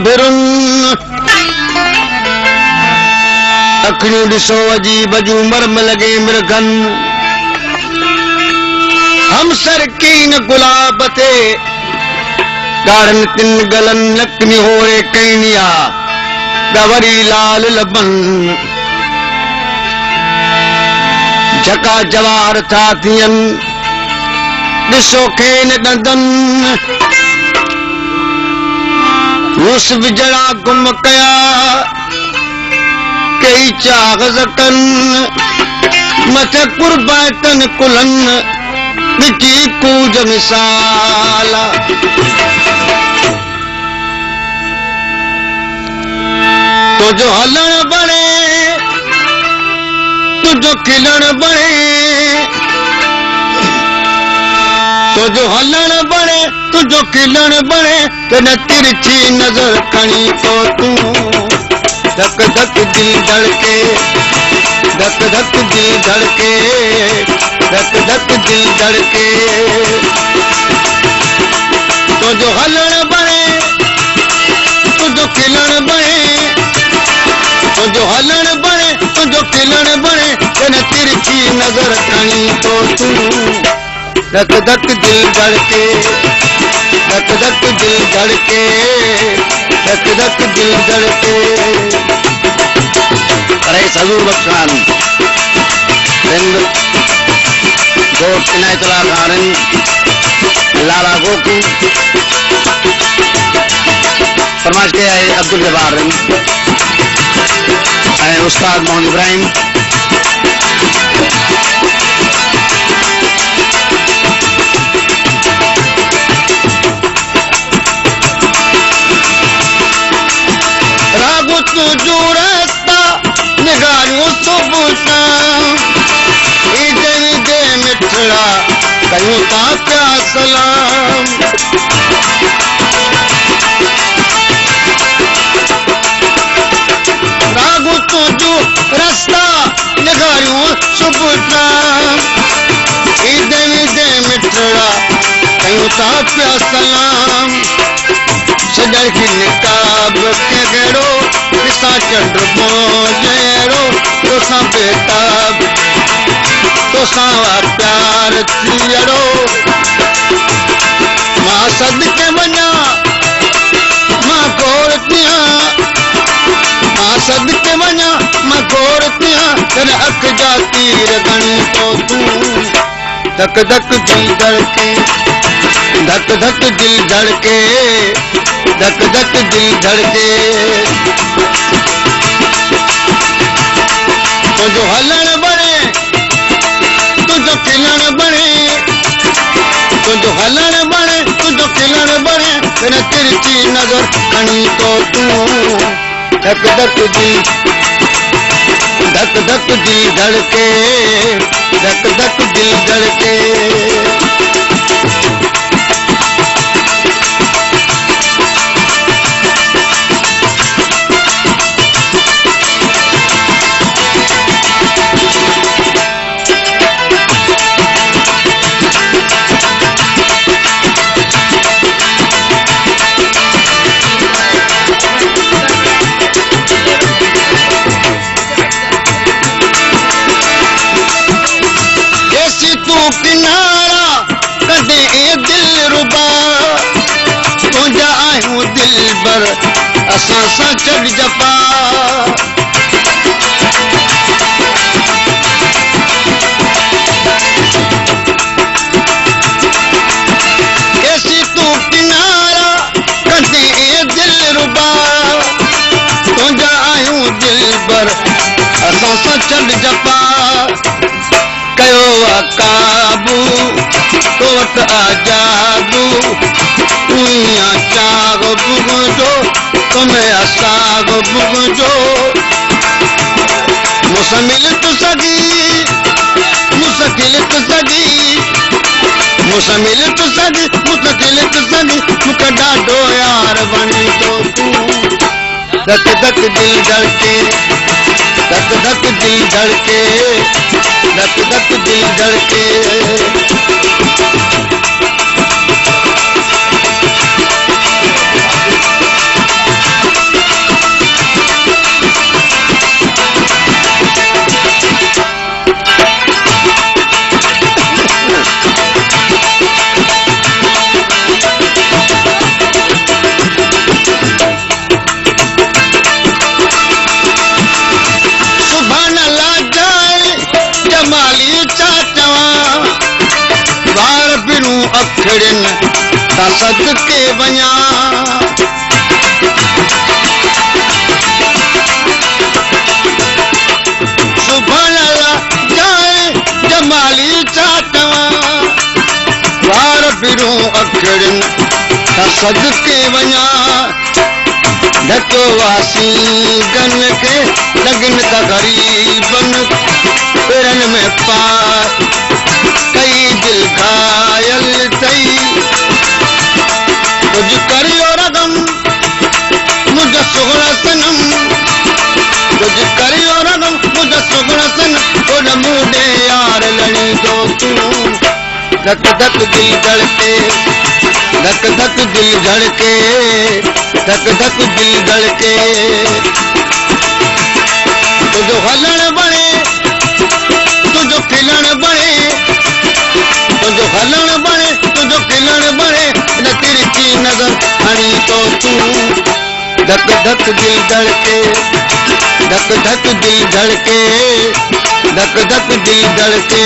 भिरुन अखियूं ॾिसो अजीब जूं मरम लॻे मृगन हम सरकीन गुलाब ते ॻाढ़नि तिन गलन लकनी होरे कईनिया गवरी लाल लबन झका जवार था थियन ॾिसो खेन ॾंदन यूसुफ जड़ा गुम कया कई चाग़ कन मथे कुर्बातन कुलन मिटी कूज मिसाल तुझो हलण बणे तुझो खिलण बणे तुझो हलण बणे तुझो खिलण बणे तन तिरछी नजर खणी तो तू धक धक दिल धड़के धक धक दिल धड़के धक धक दिल धड़के तुझो हलण बणे तुझो खिलण बणे तुझो हलण बणे तुझो खिलण बणे तन तिरछी नजर खणी तो तू धक धक दिल धड़के धक धक दिल धड़के धक धक दिल धड़के रईस हजूर बख्शान सिंध गोट इनायतुल्लाह खान लाला गोकू फरमाइश कया है अब्दुल जब्बार उस्ताद मोहम्मद इब्राहिम रागो तुझो रास्ता निगारियों सुबुता ईद दे मिठड़ा कयूं ता प्या सलाम रागो तुझो रास्ता निगारियों सुबुता ईद दे मिठड़ा कयूं ता प्या सलाम सजड़ की निकाब के गेड़ो किसा चंद्र बोजेरो तो सा बेताब तो सावा प्यार थियड़ो मां सदके वञा मां गोरतिया मां सदके वञा मां गोरतिया तेरे अख जा तीर गणी तो तू धक धक दिल धड़के धक धक दिल धड़के धक धक दिल धड़के तुझो हलण बणे तुझो खिलण बणे तुझो हलण बणे तुझो खिलण बणे तेरे तिरछी नजर खणी तो तू धक धक दिल धड़के धक धक दिल धड़के किनारा कदे दिल रुबा तुझा आयूं दिल बर असां सां छॾ जपा कैसी तू किनारा कदे दिल रुबा तुझा आयूं दिल बर असां सां छॾ जपा कयो काबू तो वट आजादू उइया चाग बुगजो तुम्हें असाग बुगजो मुसमिल तु सगी मुसकिल तु सगी मुसमिल तु सगी मुसकिल तु सगी मुका डाडो यार बनी तो तू धक धक दिल धड़के धक धक दिल धड़के धक धक दिल धड़के अखड़न ता सदके वञा सुभाणे जाए जमाली चाटवा वार बिरू अखड़न ता सदके वञा ढको वासी गन के लगन का गरीबन पेरन में पार कई दिल घायल थई कुछ करियो रगम मुझे सुगड़ा सनम कुछ करियो रगम मुझे सुगड़ा सनम ओड मुझे यार लड़ी दो तू धक धक दिल धड़के धक धक दिल धड़के धक धक दिल धड़के तुझो हलण बने तुझो खिलण बने तुझो हलण बने तुझो खिलण बने न तिरछी नजर हणी तो तू धक धक दिल धड़के धक धक दिल धड़के धक धक दिल धड़के